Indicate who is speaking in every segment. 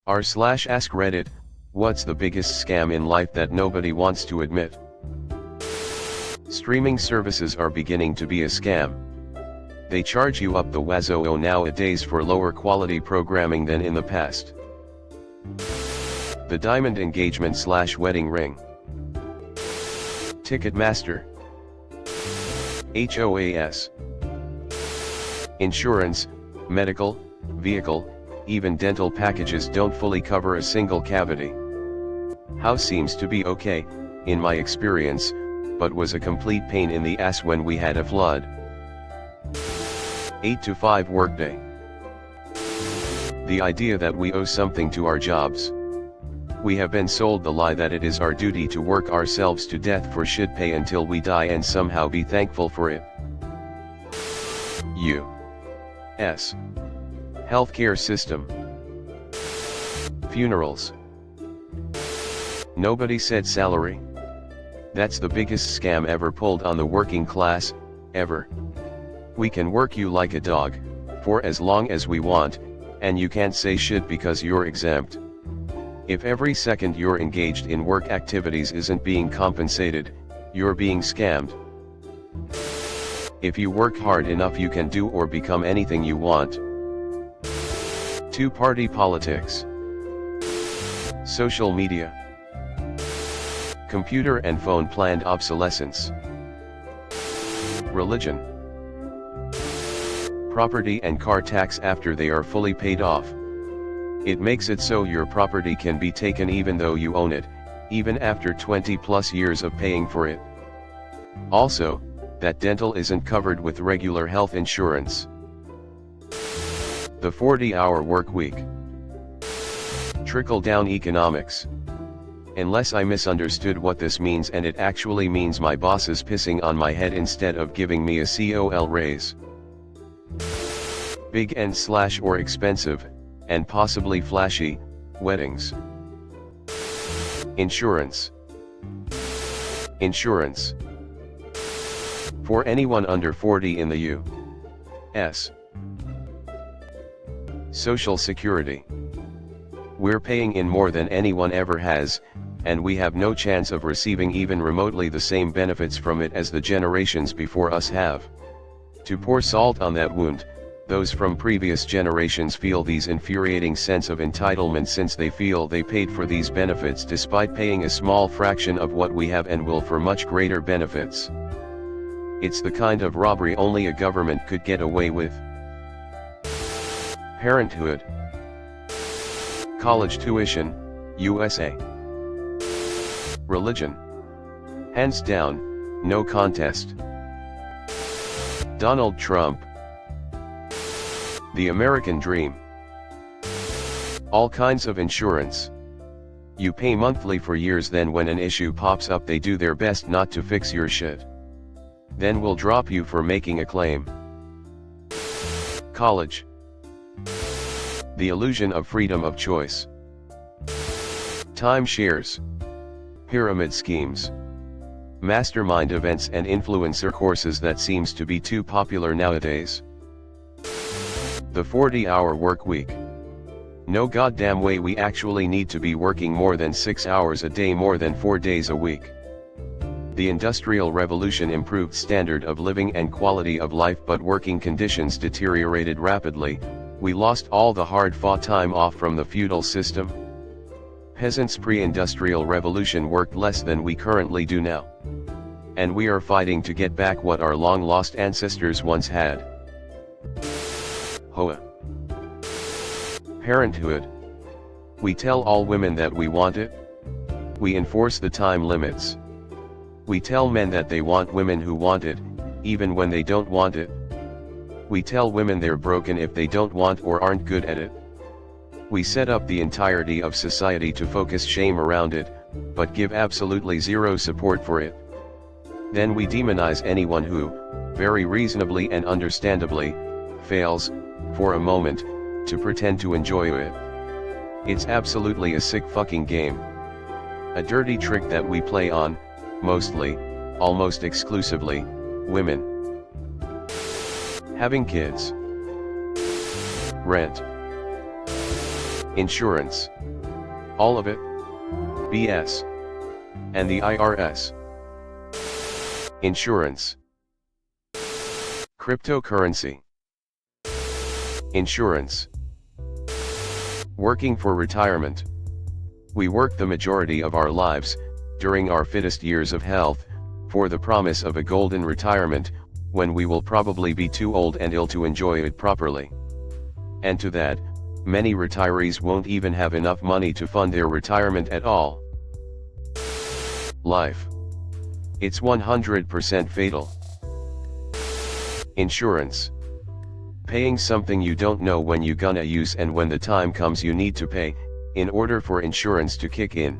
Speaker 1: r/AskReddit, what's the biggest scam in life that nobody wants to admit? Streaming services are beginning to be a scam. They charge you up the wazoo nowadays for lower quality programming than in the past. The diamond engagement/wedding ring. Ticketmaster. HOAS. Insurance, medical, vehicle, even dental packages don't fully cover a single cavity. House seems to be okay, in my experience, but was a complete pain in the ass when we had a flood. 8 to 5 workday. The idea that we owe something to our jobs. We have been sold the lie that it is our duty to work ourselves to death for shit pay until we die and somehow be thankful for it. U.S. Healthcare system. Funerals. Nobody said salary. That's the biggest scam ever pulled on the working class, ever. We can work you like a dog, for as long as we want, and you can't say shit because you're exempt. If every second you're engaged in work activities isn't being compensated, you're being scammed. If you work hard enough you can do or become anything you want. Two-party politics. Social media. Computer and phone planned obsolescence. Religion. Property and car tax after they are fully paid off. It makes it so your property can be taken even though you own it, even after 20 plus years of paying for it. Also, that dental isn't covered with regular health insurance. The 40-hour work week. Trickle-down economics. Unless I misunderstood what this means, and it actually means my boss is pissing on my head instead of giving me a COL raise. Big and/or expensive, and possibly flashy, weddings. Insurance. Insurance. For anyone under 40 in the U.S. Social Security. We're paying in more than anyone ever has, and we have no chance of receiving even remotely the same benefits from it as the generations before us have. To pour salt on that wound, those from previous generations feel these infuriating sense of entitlement since they feel they paid for these benefits despite paying a small fraction of what we have and will for much greater benefits. It's the kind of robbery only a government could get away with. Parenthood. College tuition, USA. Religion. Hands down, no contest. Donald Trump. The American dream. All kinds of insurance. You pay monthly for years, then when an issue pops up they do their best not to fix your shit. Then we'll drop you for making a claim. College. The illusion of freedom of choice. Timeshares. Pyramid schemes. Mastermind events and influencer courses that seems to be too popular nowadays. The 40-hour work week. No goddamn way we actually need to be working more than 6 hours a day more than 4 days a week. The Industrial Revolution improved standard of living and quality of life, but working conditions deteriorated rapidly. We lost all the hard-fought time off from the feudal system. Peasants pre-industrial revolution worked less than we currently do now. And we are fighting to get back what our long-lost ancestors once had. HOA. Parenthood. We tell all women that we want it. We enforce the time limits. We tell men that they want women who want it, even when they don't want it. We tell women they're broken if they don't want or aren't good at it. We set up the entirety of society to focus shame around it, but give absolutely zero support for it. Then we demonize anyone who, very reasonably and understandably, fails, for a moment, to pretend to enjoy it. It's absolutely a sick fucking game. A dirty trick that we play on, mostly, almost exclusively, women. Having kids. Rent. Insurance. All of it? BS. And the IRS. Insurance. Cryptocurrency. Insurance. Working for retirement. We work the majority of our lives, during our fittest years of health, for the promise of a golden retirement, when we will probably be too old and ill to enjoy it properly. And to that, many retirees won't even have enough money to fund their retirement at all. Life. It's 100% fatal. Insurance. Paying something you don't know when you gonna use and when the time comes you need to pay, in order for insurance to kick in.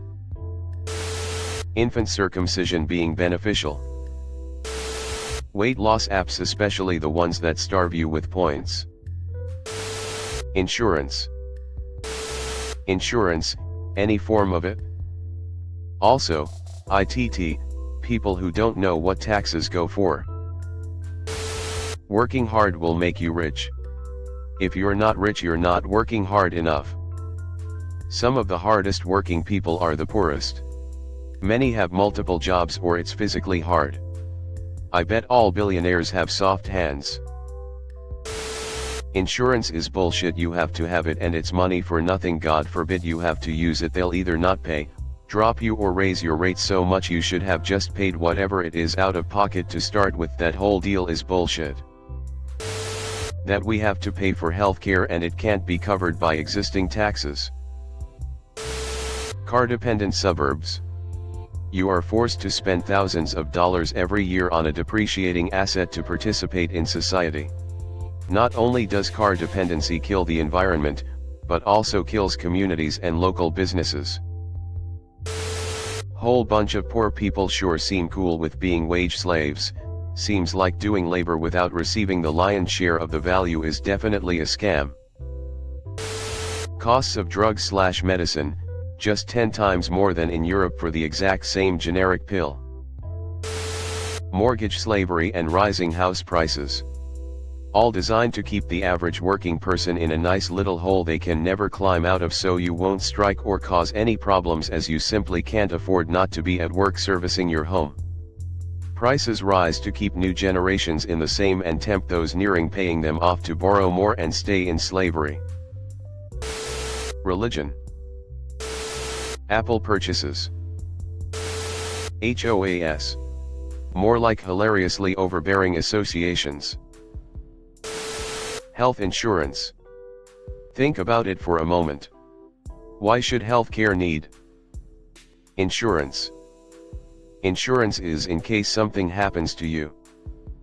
Speaker 1: Infant circumcision being beneficial. Weight loss apps, especially the ones that starve you with points. Insurance. Insurance, any form of it. Also, ITT, people who don't know what taxes go for. Working hard will make you rich. If you're not rich, you're not working hard enough. Some of the hardest working people are the poorest. Many have multiple jobs or it's physically hard. I bet all billionaires have soft hands. Insurance is bullshit. You have to have it and it's money for nothing. God forbid you have to use it. They'll either not pay, drop you, or raise your rate so much you should have just paid whatever it is out of pocket to start with. That whole deal is bullshit. That we have to pay for healthcare and it can't be covered by existing taxes. Car-dependent suburbs. You are forced to spend thousands of dollars every year on a depreciating asset to participate in society. Not only does car dependency kill the environment, but also kills communities and local businesses. Whole bunch of poor people sure seem cool with being wage slaves. Seems like doing labor without receiving the lion's share of the value is definitely a scam. Costs of drugs/medicine, just 10 times more than in Europe for the exact same generic pill. Mortgage slavery and rising house prices. All designed to keep the average working person in a nice little hole they can never climb out of, so you won't strike or cause any problems, as you simply can't afford not to be at work servicing your home. Prices rise to keep new generations in the same and tempt those nearing paying them off to borrow more and stay in slavery. Religion. Apple purchases. HOAS. More like hilariously overbearing associations. Health insurance. Think about it for a moment. Why should healthcare need insurance? Insurance is in case something happens to you.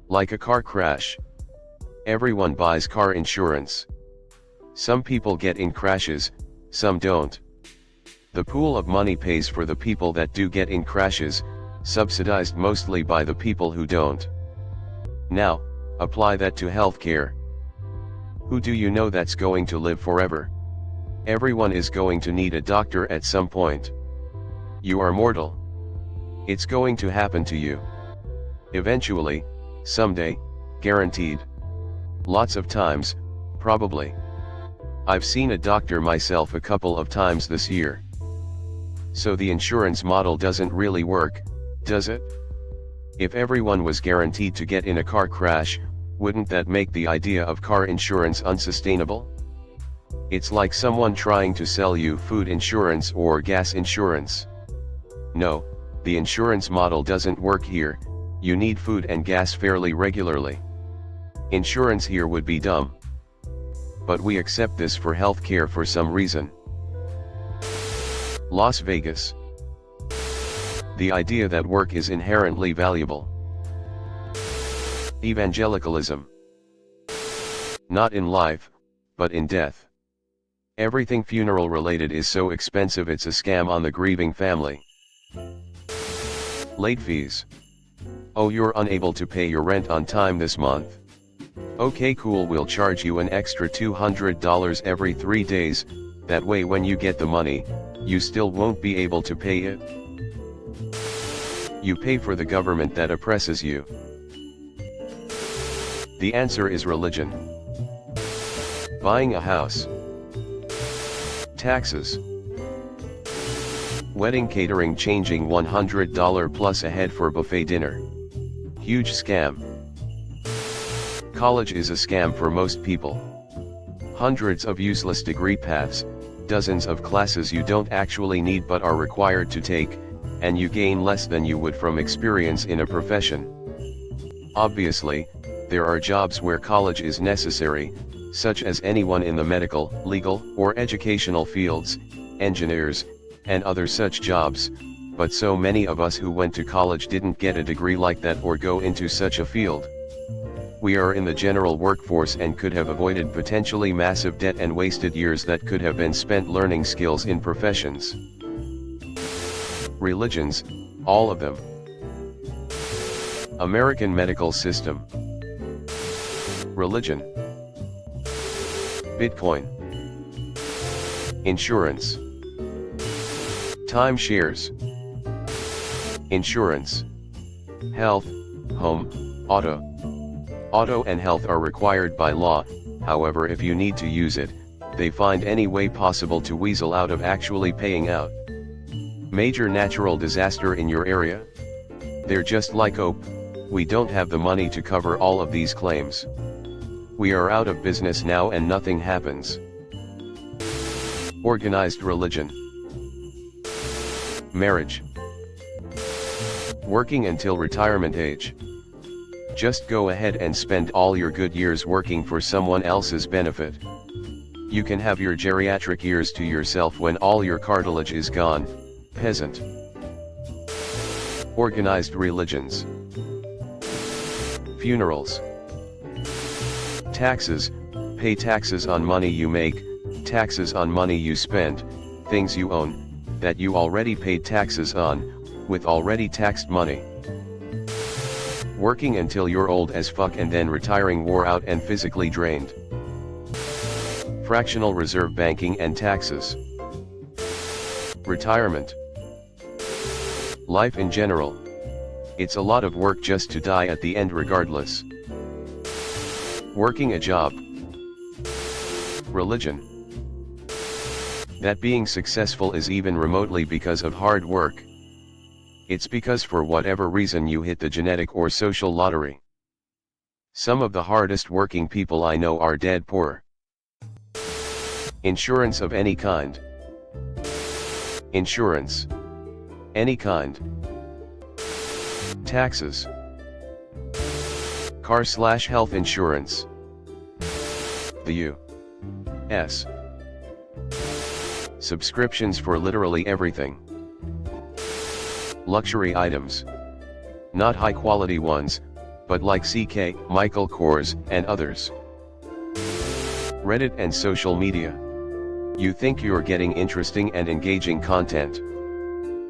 Speaker 1: Like a car crash. Everyone buys car insurance. Some people get in crashes, some don't. The pool of money pays for the people that do get in crashes, subsidized mostly by the people who don't. Now, apply that to healthcare. Who do you know that's going to live forever? Everyone is going to need a doctor at some point. You are mortal. It's going to happen to you. Eventually, someday, guaranteed. Lots of times, probably. I've seen a doctor myself a couple of times this year. So the insurance model doesn't really work, does it? If everyone was guaranteed to get in a car crash, wouldn't that make the idea of car insurance unsustainable? It's like someone trying to sell you food insurance or gas insurance. No, the insurance model doesn't work here. You need food and gas fairly regularly. Insurance here would be dumb. But we accept this for healthcare for some reason. Las Vegas. The idea that work is inherently valuable. Evangelicalism. Not in life, but in death. Everything funeral related is so expensive it's a scam on the grieving family. Late fees. Oh, you're unable to pay your rent on time this month. Okay, cool, we'll charge you an extra $200 every 3 days, that way when you get the money, you still won't be able to pay it. You pay for the government that oppresses you. The answer is religion. Buying a house. Taxes. Wedding catering changing $100 plus a head for buffet dinner. Huge scam. College is a scam for most people. Hundreds of useless degree paths, dozens of classes you don't actually need but are required to take, and you gain less than you would from experience in a profession. Obviously, there are jobs where college is necessary, such as anyone in the medical, legal, or educational fields, engineers, and other such jobs, but so many of us who went to college didn't get a degree like that or go into such a field. We are in the general workforce and could have avoided potentially massive debt and wasted years that could have been spent learning skills in professions. Religions, all of them. American medical system. Religion. Bitcoin. Insurance. Timeshares. Insurance. Health, home, auto. Auto and health are required by law, however if you need to use it, they find any way possible to weasel out of actually paying out. Major natural disaster in your area? They're just like OPE, we don't have the money to cover all of these claims. We are out of business now and nothing happens. Organized religion. Marriage. Working until retirement age. Just go ahead and spend all your good years working for someone else's benefit. You can have your geriatric years to yourself when all your cartilage is gone, peasant. Organized religions. Funerals. Taxes, pay taxes on money you make, taxes on money you spend, things you own, that you already paid taxes on, with already taxed money. Working until you're old as fuck and then retiring wore out and physically drained. Fractional reserve banking and taxes. Retirement. Life in general. It's a lot of work just to die at the end regardless. Working a job. Religion. That being successful is even remotely because of hard work. It's because for whatever reason you hit the genetic or social lottery. Some of the hardest working people I know are dead poor. Insurance of any kind. Insurance. Any kind. Taxes. Car/health insurance. The U.S. Subscriptions for literally everything. Luxury items. Not high quality ones, but like CK, Michael Kors, and others. Reddit and social media. You think you're getting interesting and engaging content.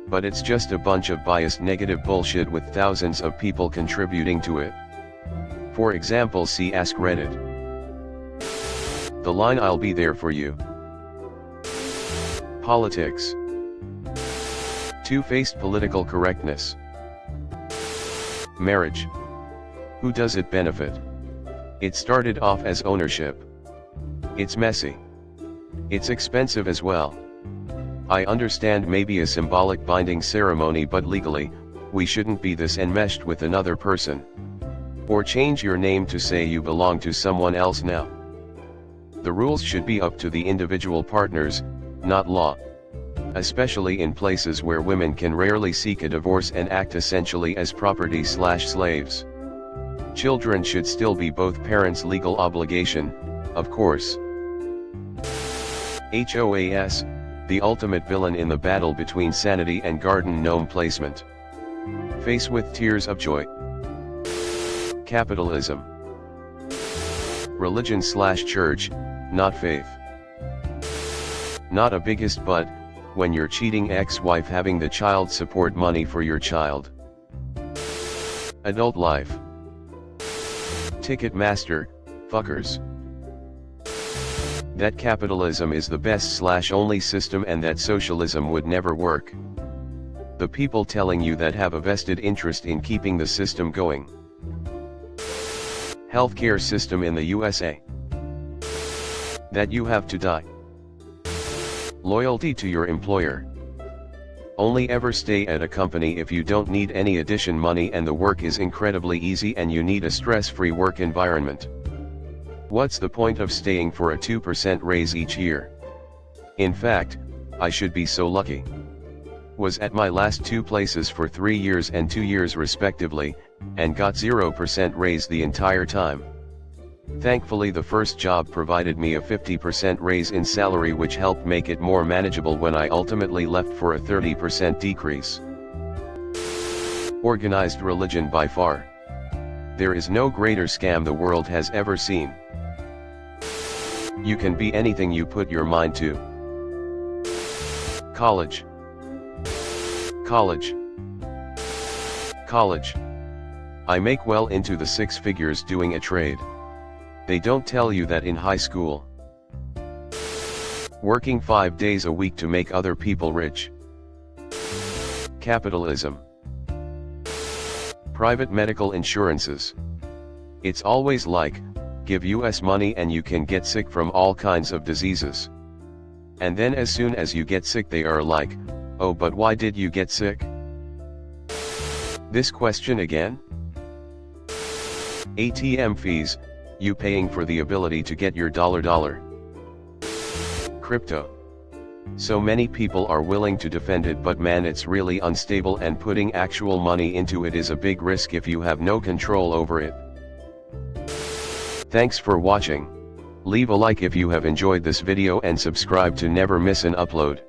Speaker 1: But it's just a bunch of biased negative bullshit with thousands of people contributing to it. For example, see AskReddit. The line "I'll be there for you." Politics. Two-faced political correctness. Marriage. Who does it benefit? It started off as ownership. It's messy. It's expensive as well. I understand maybe a symbolic binding ceremony, but legally, we shouldn't be this enmeshed with another person. Or change your name to say you belong to someone else now. The rules should be up to the individual partners, not law. Especially in places where women can rarely seek a divorce and act essentially as property/slaves. Children should still be both parents' legal obligation, of course. HOAS, the ultimate villain in the battle between sanity and garden gnome placement. Face with tears of joy. Capitalism. Religion/church, not faith. Not a biggest but, when you're cheating ex-wife having the child support money for your child. Adult life. Ticketmaster, fuckers. That capitalism is the best/only system and that socialism would never work. The people telling you that have a vested interest in keeping the system going. Healthcare system in the USA. That you have to die. Loyalty to your employer. Only ever stay at a company if you don't need any addition money and the work is incredibly easy and you need a stress-free work environment. What's the point of staying for a 2% raise each year? In fact, I should be so lucky. Was at my last 2 places for 3 years and 2 years respectively, and got 0% raise the entire time. Thankfully the first job provided me a 50% raise in salary, which helped make it more manageable when I ultimately left for a 30% decrease. Organized religion by far. There is no greater scam the world has ever seen. You can be anything you put your mind to. College. College. College. I make well into the 6 figures doing a trade. They don't tell you that in high school. Working 5 days a week to make other people rich. Capitalism. Private medical insurances. It's always like, give US money and you can get sick from all kinds of diseases. And then as soon as you get sick they are like, oh, but why did you get sick? This question again? ATM fees, you paying for the ability to get your dollar. Crypto. So many people are willing to defend it, but man, it's really unstable and putting actual money into it is a big risk if you have no control over it. Thanks for watching. Leave a like if you have enjoyed this video and subscribe to never miss an upload.